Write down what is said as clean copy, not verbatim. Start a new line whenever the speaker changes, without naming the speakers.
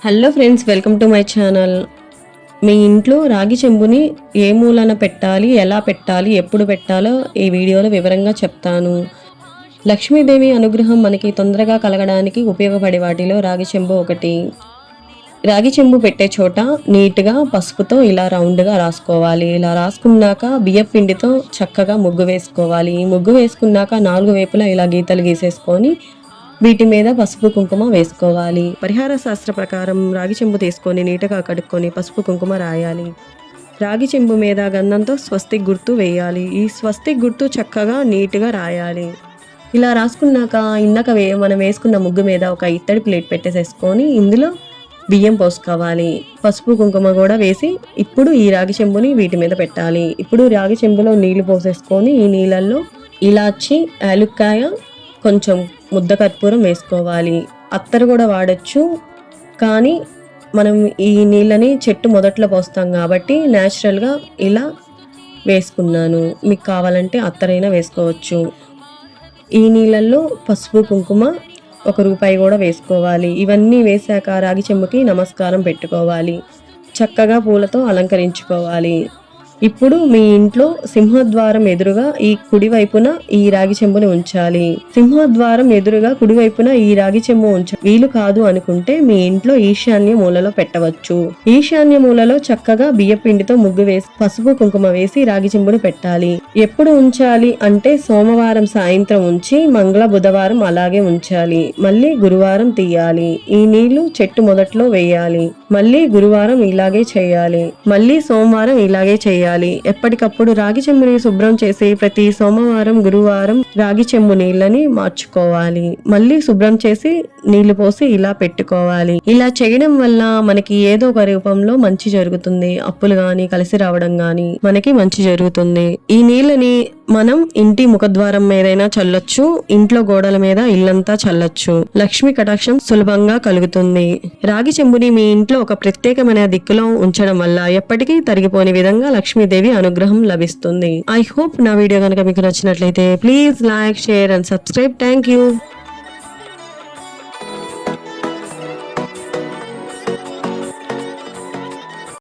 Hello friends, welcome to my channel. మీ ఇంట్లో రాగి చెంబుని ఏ మూలన పెట్టాలి, ఎలా పెట్టాలి, ఎప్పుడు పెట్టాలో ఈ వీడియోలో వివరంగా చెప్తాను. లక్ష్మీదేవి అనుగ్రహం మనకి తొందరగా కలగడానికి ఉపయోగపడే వాటిలో రాగి చెంబు ఒకటి. రాగి చెంబు పెట్టే చోట నీట్గా పసుపుతో ఇలా రౌండ్గా రాసుకోవాలి. ఇలా రాసుకున్నాక బియ్యం పిండితో చక్కగా ముగ్గు వేసుకోవాలి. ముగ్గు వేసుకున్నాక 4 వైపులా ఇలా గీతలు గీసేసుకొని వీటి మీద పసుపు కుంకుమ వేసుకోవాలి. పరిహార శాస్త్ర ప్రకారం రాగి చెంబు తీసుకొని నీట్గా కడుక్కొని పసుపు కుంకుమ రాయాలి. రాగి చెంబు మీద గంధంతో స్వస్తిక్ గుర్తు వేయాలి. ఈ స్వస్తిక్ గుర్తు చక్కగా నీట్గా రాయాలి. ఇలా రాసుకున్నాక ఇందాక మనం వేసుకున్న ముగ్గు మీద ఒక ఇత్తడి ప్లేట్ పెట్టేసేసుకొని ఇందులో బియ్యం పోసుకోవాలి. పసుపు కుంకుమ కూడా వేసి ఇప్పుడు ఈ రాగి చెంబుని వీటి మీద పెట్టాలి. ఇప్పుడు రాగి చెంబులో నీళ్లు పోసేసుకొని ఈ నీళ్ళల్లో ఇలాచి, యాలుక్కాయ, కొంచెం ముద్ద కర్పూరం వేసుకోవాలి. అత్తరు కూడా వాడచ్చు, కానీ మనం ఈ నీళ్ళని చెట్టు మొదట్లో పోస్తాం కాబట్టి న్యాచురల్గా ఇలా వేసుకున్నాను. మీకు కావాలంటే అత్తరైనా వేసుకోవచ్చు. ఈ నీళ్ళల్లో పసుపు కుంకుమ ₹1 కూడా వేసుకోవాలి. ఇవన్నీ వేసాక రాగి చెంబుకి నమస్కారం పెట్టుకోవాలి. చక్కగా పూలతో అలంకరించుకోవాలి. ఇప్పుడు మీ ఇంట్లో సింహద్వారం ఎదురుగా ఈ కుడివైపున ఈ రాగి చెంబుని ఉంచాలి. సింహద్వారం ఎదురుగా కుడివైపున ఈ రాగి చెంబు వీలు కాదు అనుకుంటే మీ ఇంట్లో ఈశాన్య మూలలో పెట్టవచ్చు. ఈశాన్య మూలలో చక్కగా బియ్యపిండితో ముగ్గు వేసి పసుపు కుంకుమ వేసి రాగి చెంబుని పెట్టాలి. ఎప్పుడు ఉంచాలి అంటే సోమవారం సాయంత్రం ఉంచి మంగళ బుధవారం అలాగే ఉంచాలి. మళ్ళీ గురువారం తీయాలి. ఈ నీళ్లు చెట్టు మొదట్లో వేయాలి. మళ్ళీ గురువారం ఇలాగే చేయాలి. మళ్ళీ సోమవారం ఇలాగే చేయాలి. ఎప్పటికప్పుడు రాగి చెంబుని శుభ్రం చేసి ప్రతి సోమవారం, గురువారం రాగి చెంబు నీళ్ళని మార్చుకోవాలి. మళ్ళీ శుభ్రం చేసి నీళ్లు పోసి ఇలా పెట్టుకోవాలి. ఇలా చేయడం వల్ల మనకి ఏదో ఒక రూపంలో మంచి జరుగుతుంది. అప్పులు గాని కలిసి రావడం గాని మనకి మంచి జరుగుతుంది. ఈ నీళ్ళని మనం ఇంటి ముఖద్వారం మీదైనా చల్లొచ్చు, ఇంట్లో గోడల మీద ఇల్లంతా చల్లొచ్చు. లక్ష్మి కటాక్షం సులభంగా కలుగుతుంది. రాగి చెంబుని మీ ఇంట్లో ఒక ప్రత్యేకమైన దిక్కులో ఉంచడం వల్ల ఎప్పటికీ తరిగిపోని విధంగా లక్ష్మీదేవి అనుగ్రహం లభిస్తుంది. ఐ హోప్ నా వీడియో కనుక మీకు నచ్చినట్లయితే please like, share and subscribe. Thank you.